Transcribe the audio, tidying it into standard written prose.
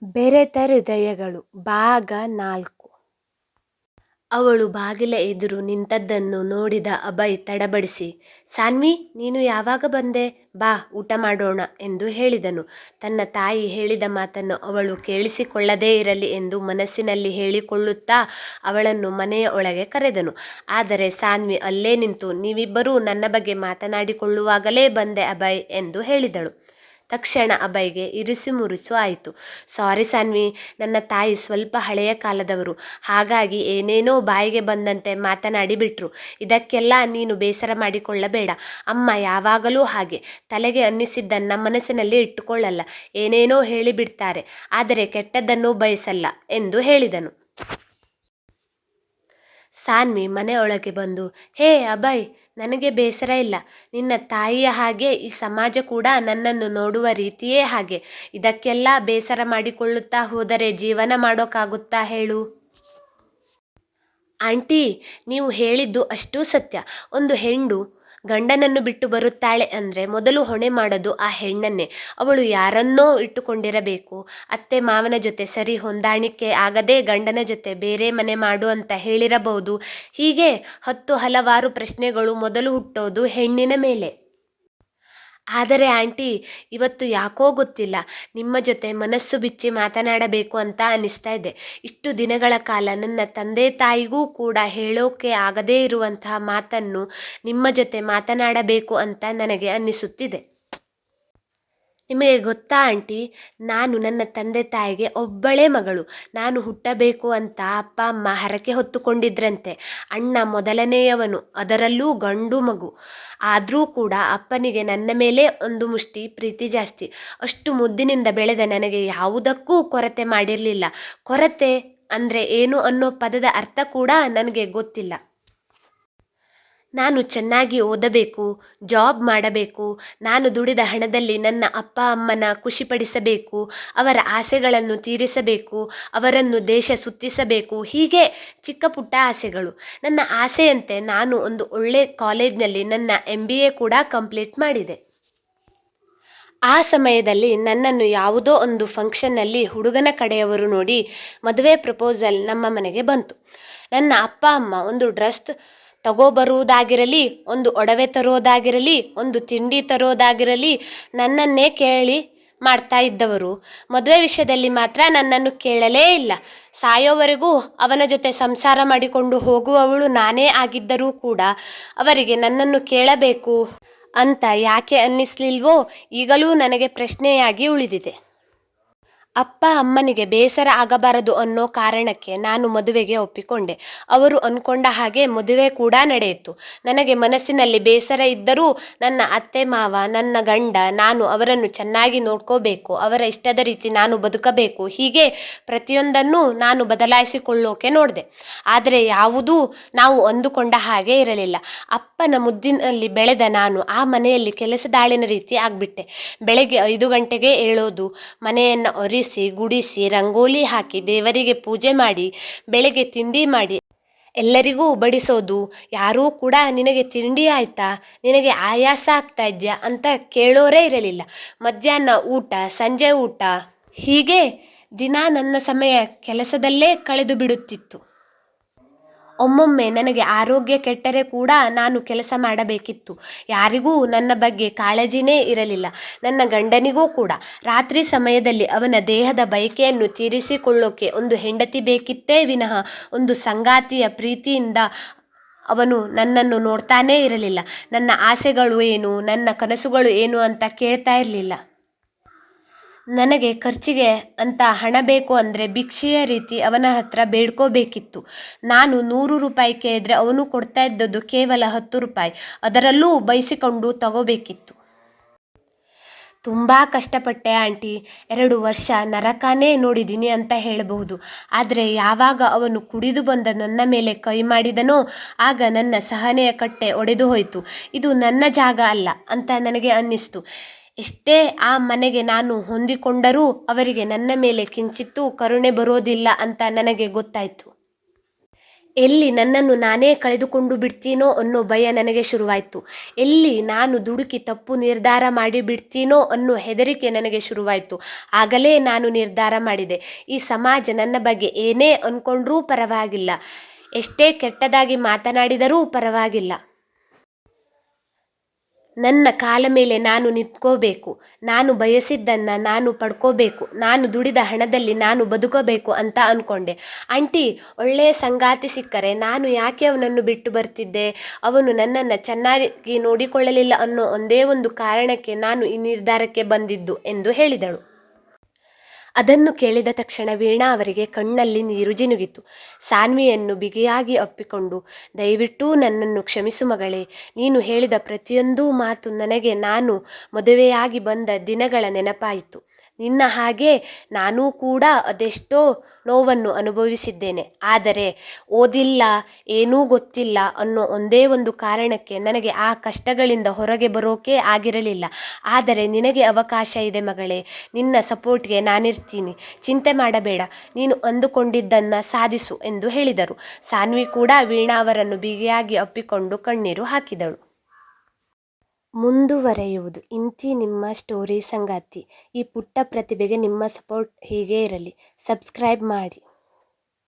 ಬೆರೆತ ಹೃದಯಗಳು ಭಾಗ 4. ಅವಳು ಬಾಗಿಲ ಎದುರು ನಿಂತದ್ದನ್ನು ನೋಡಿದ ಅಭಯ್ ತಡಬಡಿಸಿ, ಸಾನ್ವಿ, ನೀನು ಯಾವಾಗ ಬಂದೆ? ಬಾ, ಊಟ ಮಾಡೋಣ ಎಂದು ಹೇಳಿದನು. ತನ್ನ ತಾಯಿ ಹೇಳಿದ ಮಾತನ್ನು ಅವಳು ಕೇಳಿಸಿಕೊಳ್ಳದೇ ಇರಲಿ ಎಂದು ಮನಸ್ಸಿನಲ್ಲಿ ಹೇಳಿಕೊಳ್ಳುತ್ತಾ ಅವಳನ್ನು ಮನೆಯ ಒಳಗೆ ಕರೆದನು. ಆದರೆ ಸಾನ್ವಿ ಅಲ್ಲೇ ನಿಂತು, ನೀವಿಬ್ಬರೂ ನನ್ನ ಬಗ್ಗೆ ಮಾತನಾಡಿಕೊಳ್ಳುವಾಗಲೇ ಬಂದೆ ಅಭಯ್ ಎಂದು ಹೇಳಿದಳು. ತಕ್ಷಣ ಅಭಯ್ಗೆ ಇರಿಸುಮುರುಸು ಆಯಿತು. ಸಾರಿ ಸಾನ್ವಿ, ನನ್ನ ತಾಯಿ ಸ್ವಲ್ಪ ಹಳೆಯ ಕಾಲದವರು, ಹಾಗಾಗಿ ಏನೇನೋ ಬಾಯಿಗೆ ಬಂದಂತೆ ಮಾತನಾಡಿ ಬಿಟ್ರು. ಇದಕ್ಕೆಲ್ಲ ನೀನು ಬೇಸರ ಮಾಡಿಕೊಳ್ಳಬೇಡ. ಅಮ್ಮ ಯಾವಾಗಲೂ ಹಾಗೆ, ತಲೆಗೆ ಅನ್ನಿಸಿದ್ದನ್ನು ಮನಸ್ಸಿನಲ್ಲಿ ಇಟ್ಟುಕೊಳ್ಳಲ್ಲ, ಏನೇನೋ ಹೇಳಿಬಿಡ್ತಾರೆ, ಆದರೆ ಕೆಟ್ಟದ್ದನ್ನು ಬಯಸಲ್ಲ ಎಂದು ಹೇಳಿದನು. ಸಾನ್ವಿ ಮನೆಯೊಳಗೆ ಬಂದು, ಹೇ ಅಭಯ್, ನನಗೆ ಬೇಸರ ಇಲ್ಲ. ನಿನ್ನ ತಾಯಿಯ ಹಾಗೆ ಈ ಸಮಾಜ ಕೂಡ ನನ್ನನ್ನು ನೋಡುವ ರೀತಿಯೇ ಹಾಗೆ. ಇದಕ್ಕೆಲ್ಲ ಬೇಸರ ಮಾಡಿಕೊಳ್ಳುತ್ತಾ ಹೋದರೆ ಜೀವನ ಮಾಡೋಕ್ಕಾಗುತ್ತಾ ಹೇಳು? ಆಂಟಿ, ನೀವು ಹೇಳಿದ್ದು ಅಷ್ಟೂ ಸತ್ಯ. ಒಂದು ಹೆಣ್ಣು ಗಂಡನನ್ನು ಬಿಟ್ಟು ಬರುತ್ತಾಳೆ ಅಂದರೆ ಮೊದಲು ಹೊಣೆ ಮಾಡೋದು ಆ ಹೆಣ್ಣನ್ನೇ. ಅವಳು ಯಾರನ್ನೋ ಇಟ್ಟುಕೊಂಡಿರಬೇಕು. ಅತ್ತೆ ಮಾವನ ಜೊತೆ ಸರಿ ಹೊಂದಾಣಿಕೆ ಆಗದೆ ಗಂಡನ ಜೊತೆ ಬೇರೆ ಮನೆ ಮಾಡು ಅಂತ ಹೇಳಿರಬಹುದು. ಹೀಗೆ ಹಲವಾರು ಪ್ರಶ್ನೆಗಳು ಮೊದಲು ಹುಟ್ಟೋದು ಹೆಣ್ಣಿನ ಮೇಲೆ. ಆದರೆ ಆಂಟಿ, ಇವತ್ತು ಯಾಕೋ ಗೊತ್ತಿಲ್ಲ, ನಿಮ್ಮ ಜೊತೆ ಮನಸ್ಸು ಬಿಚ್ಚಿ ಮಾತನಾಡಬೇಕು ಅಂತ ಅನಿಸ್ತಾ ಇದೆ. ಇಷ್ಟು ದಿನಗಳ ಕಾಲ ನನ್ನ ತಂದೆ ತಾಯಿಗೂ ಕೂಡ ಹೇಳೋಕೆ ಆಗದೇ ಇರುವಂತಹ ಮಾತನ್ನು ನಿಮ್ಮ ಜೊತೆ ಮಾತನಾಡಬೇಕು ಅಂತ ನನಗೆ ಅನ್ನಿಸುತ್ತಿದೆ. ನಿಮಗೆ ಗೊತ್ತಾ ಆಂಟಿ, ನಾನು ನನ್ನ ತಂದೆ ತಾಯಿಗೆ ಒಬ್ಬಳೇ ಮಗಳು. ನಾನು ಹುಟ್ಟಬೇಕು ಅಂತ ಅಪ್ಪ ಅಮ್ಮ ಹರಕೆ ಹೊತ್ತುಕೊಂಡಿದ್ರಂತೆ. ಅಣ್ಣ ಮೊದಲನೆಯವನು, ಅದರಲ್ಲೂ ಗಂಡು ಮಗು. ಆದರೂ ಕೂಡ ಅಪ್ಪನಿಗೆ ನನ್ನ ಮೇಲೆ ಒಂದು ಮುಷ್ಟಿ ಪ್ರೀತಿ ಜಾಸ್ತಿ. ಅಷ್ಟು ಮುದ್ದಿನಿಂದ ಬೆಳೆದ ನನಗೆ ಯಾವುದಕ್ಕೂ ಕೊರತೆ ಮಾಡಿರಲಿಲ್ಲ. ಕೊರತೆ ಅಂದರೆ ಏನು ಅನ್ನೋ ಪದದ ಅರ್ಥ ಕೂಡ ನನಗೆ ಗೊತ್ತಿಲ್ಲ. ನಾನು ಚೆನ್ನಾಗಿ ಓದಬೇಕು, ಜಾಬ್ ಮಾಡಬೇಕು, ನಾನು ದುಡಿದ ಹಣದಲ್ಲಿ ನನ್ನ ಅಪ್ಪ ಅಮ್ಮನ ಖುಷಿಪಡಿಸಬೇಕು, ಅವರ ಆಸೆಗಳನ್ನು ತೀರಿಸಬೇಕು, ಅವರನ್ನು ದೇಶ ಸುತ್ತಿಸಬೇಕು, ಹೀಗೆ ಚಿಕ್ಕ ಪುಟ್ಟ ಆಸೆಗಳು. ನನ್ನ ಆಸೆಯಂತೆ ನಾನು ಒಂದು ಒಳ್ಳೆ ಕಾಲೇಜ್ನಲ್ಲಿ ನನ್ನ MBA ಕೂಡ ಕಂಪ್ಲೀಟ್ ಮಾಡಿದೆ. ಆ ಸಮಯದಲ್ಲಿ ನನ್ನನ್ನು ಯಾವುದೋ ಒಂದು ಫಂಕ್ಷನ್ನಲ್ಲಿ ಹುಡುಗನ ಕಡೆಯವರು ನೋಡಿ ಮದುವೆ ಪ್ರಪೋಸಲ್ ನಮ್ಮ ಮನೆಗೆ ಬಂತು. ನನ್ನ ಅಪ್ಪ ಅಮ್ಮ ಒಂದು ಡ್ರೆಸ್ ತಗೋಬರುವುದಾಗಿರಲಿ, ಒಂದು ಒಡವೆ ತರೋದಾಗಿರಲಿ, ಒಂದು ತಿಂಡಿ ತರೋದಾಗಿರಲಿ ನನ್ನನ್ನೇ ಕೇಳಿ ಮಾಡ್ತಾ ಇದ್ದವರು. ಮದುವೆ ವಿಷಯದಲ್ಲಿ ಮಾತ್ರ ನನ್ನನ್ನು ಕೇಳಲೇ ಇಲ್ಲ. ಸಾಯೋವರೆಗೂ ಅವನ ಜೊತೆ ಸಂಸಾರ ಮಾಡಿಕೊಂಡು ಹೋಗುವವಳು ನಾನೇ ಆಗಿದ್ದರೂ ಕೂಡ ಅವರಿಗೆ ನನ್ನನ್ನು ಕೇಳಬೇಕು ಅಂತ ಯಾಕೆ ಅನ್ನಿಸ್ಲಿಲ್ವೋ ಈಗಲೂ ನನಗೆ ಪ್ರಶ್ನೆಯಾಗಿ ಉಳಿದಿದೆ. ಅಪ್ಪ ಅಮ್ಮನಿಗೆ ಬೇಸರ ಆಗಬಾರದು ಅನ್ನೋ ಕಾರಣಕ್ಕೆ ನಾನು ಮದುವೆಗೆ ಒಪ್ಪಿಕೊಂಡೆ. ಅವರು ಅಂದ್ಕೊಂಡ ಹಾಗೆ ಮದುವೆ ಕೂಡ ನಡೆಯಿತು. ನನಗೆ ಮನಸ್ಸಿನಲ್ಲಿ ಬೇಸರ ಇದ್ದರೂ ನನ್ನ ಅತ್ತೆ ಮಾವ, ನನ್ನ ಗಂಡ, ನಾನು ಅವರನ್ನು ಚೆನ್ನಾಗಿ ನೋಡ್ಕೋಬೇಕು, ಅವರ ಇಷ್ಟದ ರೀತಿ ನಾನು ಬದುಕಬೇಕು, ಹೀಗೆ ಪ್ರತಿಯೊಂದನ್ನು ನಾನು ಬದಲಾಯಿಸಿಕೊಳ್ಳೋಕೆ ನೋಡಿದೆ. ಆದರೆ ಯಾವುದೂ ನಾವು ಅಂದುಕೊಂಡ ಹಾಗೆ ಇರಲಿಲ್ಲ. ಅಪ್ಪನ ಮುದ್ದಿನಲ್ಲಿ ಬೆಳೆದ ನಾನು ಆ ಮನೆಯಲ್ಲಿ ಕೆಲಸದಾಳಿನ ರೀತಿ ಆಗಿಬಿಟ್ಟೆ. ಬೆಳಗ್ಗೆ 5 ಗಂಟೆಗೆ ಏಳೋದು, ಮನೆಯನ್ನು ಒರೆಸಿ ಗುಡಿಸಿ ರಂಗೋಲಿ ಹಾಕಿ ದೇವರಿಗೆ ಪೂಜೆ ಮಾಡಿ ಬೆಳಗ್ಗೆ ತಿಂಡಿ ಮಾಡಿ ಎಲ್ಲರಿಗೂ ಬಡಿಸೋದು. ಯಾರೂ ಕೂಡ ನಿನಗೆ ತಿಂಡಿ ಆಯ್ತಾ, ನಿನಗೆ ಆಯಾಸ ಆಗ್ತಾ ಇದೆಯಾ ಅಂತ ಕೇಳೋರೇ ಇರಲಿಲ್ಲ. ಮಧ್ಯಾಹ್ನ ಊಟ, ಸಂಜೆ ಊಟ, ಹೀಗೆ ದಿನ ನನ್ನ ಸಮಯ ಕೆಲಸದಲ್ಲೇ ಕಳೆದು ಬಿಡುತ್ತಿತ್ತು. ಒಮ್ಮೊಮ್ಮೆ ನನಗೆ ಆರೋಗ್ಯ ಕೆಟ್ಟರೆ ಕೂಡ ನಾನು ಕೆಲಸ ಮಾಡಬೇಕಿತ್ತು. ಯಾರಿಗೂ ನನ್ನ ಬಗ್ಗೆ ಕಾಳಜಿನೇ ಇರಲಿಲ್ಲ. ನನ್ನ ಗಂಡನಿಗೂ ಕೂಡ ರಾತ್ರಿ ಸಮಯದಲ್ಲಿ ಅವನ ದೇಹದ ಬಯಕೆಯನ್ನು ತೀರಿಸಿಕೊಳ್ಳೋಕೆ ಒಂದು ಹೆಂಡತಿ ಬೇಕಿತ್ತೇ ವಿನಃ ಒಂದು ಸಂಗಾತಿಯ ಪ್ರೀತಿಯಿಂದ ಅವನು ನನ್ನನ್ನು ನೋಡ್ತಾನೇ ಇರಲಿಲ್ಲ. ನನ್ನ ಆಸೆಗಳು ಏನು, ನನ್ನ ಕನಸುಗಳು ಏನು ಅಂತ ಕೇಳ್ತಾ ಇರಲಿಲ್ಲ. ನನಗೆ ಖರ್ಚಿಗೆ ಅಂತ ಹಣ ಬೇಕು ಅಂದರೆ ಭಿಕ್ಷೆಯ ರೀತಿ ಅವನ ಹತ್ರ ಬೇಡ್ಕೋಬೇಕಿತ್ತು. ನಾನು 100 ರೂಪಾಯಿ ಕೇಳಿದ್ರೆ ಅವನು ಕೊಡ್ತಾ ಇದ್ದದ್ದು ಕೇವಲ 10 ರೂಪಾಯಿ, ಅದರಲ್ಲೂ ಬಯಸಿಕೊಂಡು ತಗೋಬೇಕಿತ್ತು. ತುಂಬ ಕಷ್ಟಪಟ್ಟೆ ಆಂಟಿ. 2 ವರ್ಷ ನರಕನೇ ನೋಡಿದ್ದೀನಿ ಅಂತ ಹೇಳಬಹುದು. ಆದರೆ ಯಾವಾಗ ಅವನು ಕುಡಿದು ಬಂದ ನನ್ನ ಮೇಲೆ ಕೈ ಮಾಡಿದನೋ ಆಗ ನನ್ನ ಸಹನೆಯ ಕಟ್ಟೆ ಒಡೆದು ಹೋಯಿತು. ಇದು ನನ್ನ ಜಾಗ ಅಲ್ಲ ಅಂತ ನನಗೆ ಅನ್ನಿಸ್ತು. ಎಷ್ಟೇ ಆ ಮನೆಗೆ ನಾನು ಹೊಂದಿಕೊಂಡರೂ ಅವರಿಗೆ ನನ್ನ ಮೇಲೆ ಕಿಂಚಿತ್ತೂ ಕರುಣೆ ಬರೋದಿಲ್ಲ ಅಂತ ನನಗೆ ಗೊತ್ತಾಯಿತು. ಎಲ್ಲಿ ನನ್ನನ್ನು ನಾನೇ ಕಳೆದುಕೊಂಡು ಬಿಡ್ತೀನೋ ಅನ್ನೋ ಭಯ ನನಗೆ ಶುರುವಾಯಿತು. ಎಲ್ಲಿ ನಾನು ದುಡುಕಿ ತಪ್ಪು ನಿರ್ಧಾರ ಮಾಡಿ ಬಿಡ್ತೀನೋ ಅನ್ನೋ ಹೆದರಿಕೆ ನನಗೆ ಶುರುವಾಯಿತು. ಆಗಲೇ ನಾನು ನಿರ್ಧಾರ ಮಾಡಿದೆ, ಈ ಸಮಾಜ ನನ್ನ ಬಗ್ಗೆ ಏನೇ ಅಂದ್ಕೊಂಡ್ರೂ ಪರವಾಗಿಲ್ಲ, ಎಷ್ಟೇ ಕೆಟ್ಟದಾಗಿ ಮಾತನಾಡಿದರೂ ಪರವಾಗಿಲ್ಲ, ನನ್ನ ಕಾಲ ಮೇಲೆ ನಾನು ನಿಂತ್ಕೋಬೇಕು, ನಾನು ಬಯಸಿದ್ದನ್ನು ನಾನು ಪಡ್ಕೋಬೇಕು, ನಾನು ದುಡಿದ ಹಣದಲ್ಲಿ ನಾನು ಬದುಕಬೇಕು ಅಂತ ಅಂದ್ಕೊಂಡೆ. ಆಂಟಿ, ಒಳ್ಳೆಯ ಸಂಗಾತಿ ಸಿಕ್ಕರೆ ನಾನು ಯಾಕೆ ಅವನನ್ನು ಬಿಟ್ಟು ಬರ್ತಿದ್ದೆ? ಅವನು ನನ್ನನ್ನು ಚೆನ್ನಾಗಿ ನೋಡಿಕೊಳ್ಳಲಿಲ್ಲ ಅನ್ನೋ ಒಂದೇ ಒಂದು ಕಾರಣಕ್ಕೆ ನಾನು ಈ ನಿರ್ಧಾರಕ್ಕೆ ಬಂದಿದ್ದು ಎಂದು ಹೇಳಿದಳು. ಅದನ್ನು ಕೇಳಿದ ತಕ್ಷಣ ವೀಣಾ ಅವರಿಗೆ ಕಣ್ಣಲ್ಲಿ ನೀರು ಜಿನುಗಿತು. ಸಾನ್ವಿಯನ್ನು ಬಿಗಿಯಾಗಿ ಅಪ್ಪಿಕೊಂಡು, ದಯವಿಟ್ಟು ನನ್ನನ್ನು ಕ್ಷಮಿಸು ಮಗಳೇ, ನೀನು ಹೇಳಿದ ಪ್ರತಿಯೊಂದು ಮಾತು ನನಗೆ ನಾನು ಮದುವೆಯಾಗಿ ಬಂದ ದಿನಗಳ ನೆನಪಾಯಿತು. ನಿನ್ನ ಹಾಗೆ ನಾನೂ ಕೂಡ ಅದೆಷ್ಟೋ ನೋವನ್ನು ಅನುಭವಿಸಿದ್ದೇನೆ. ಆದರೆ ಓದಿಲ್ಲ, ಏನೂ ಗೊತ್ತಿಲ್ಲ ಅನ್ನೋ ಒಂದೇ ಒಂದು ಕಾರಣಕ್ಕೆ ನನಗೆ ಆ ಕಷ್ಟಗಳಿಂದ ಹೊರಗೆ ಬರೋಕೆ ಆಗಿರಲಿಲ್ಲ. ಆದರೆ ನಿನಗೆ ಅವಕಾಶ ಇದೆ ಮಗಳೇ, ನಿನ್ನ ಸಪೋರ್ಟ್ಗೆ ನಾನಿರ್ತೀನಿ, ಚಿಂತೆ ಮಾಡಬೇಡ, ನೀನು ಅಂದುಕೊಂಡಿದ್ದನ್ನು ಸಾಧಿಸು ಎಂದು ಹೇಳಿದರು. ಸಾನ್ವಿ ಕೂಡ ವೀಣಾ ಅವರನ್ನು ಬಿಗಿಯಾಗಿ ಅಪ್ಪಿಕೊಂಡು ಕಣ್ಣೀರು ಹಾಕಿದಳು. ಮುಂದುವರೆಯುವುದು ಇಂತಿ ನಿಮ್ಮ ಸ್ಟೋರಿ ಸಂಗಾತಿ. ಈ ಪುಟ್ಟ ಪ್ರತಿಭೆಗೆ ನಿಮ್ಮ ಸಪೋರ್ಟ್ ಹೀಗೇ ಇರಲಿ. ಸಬ್ಸ್ಕ್ರೈಬ್ ಮಾಡಿ.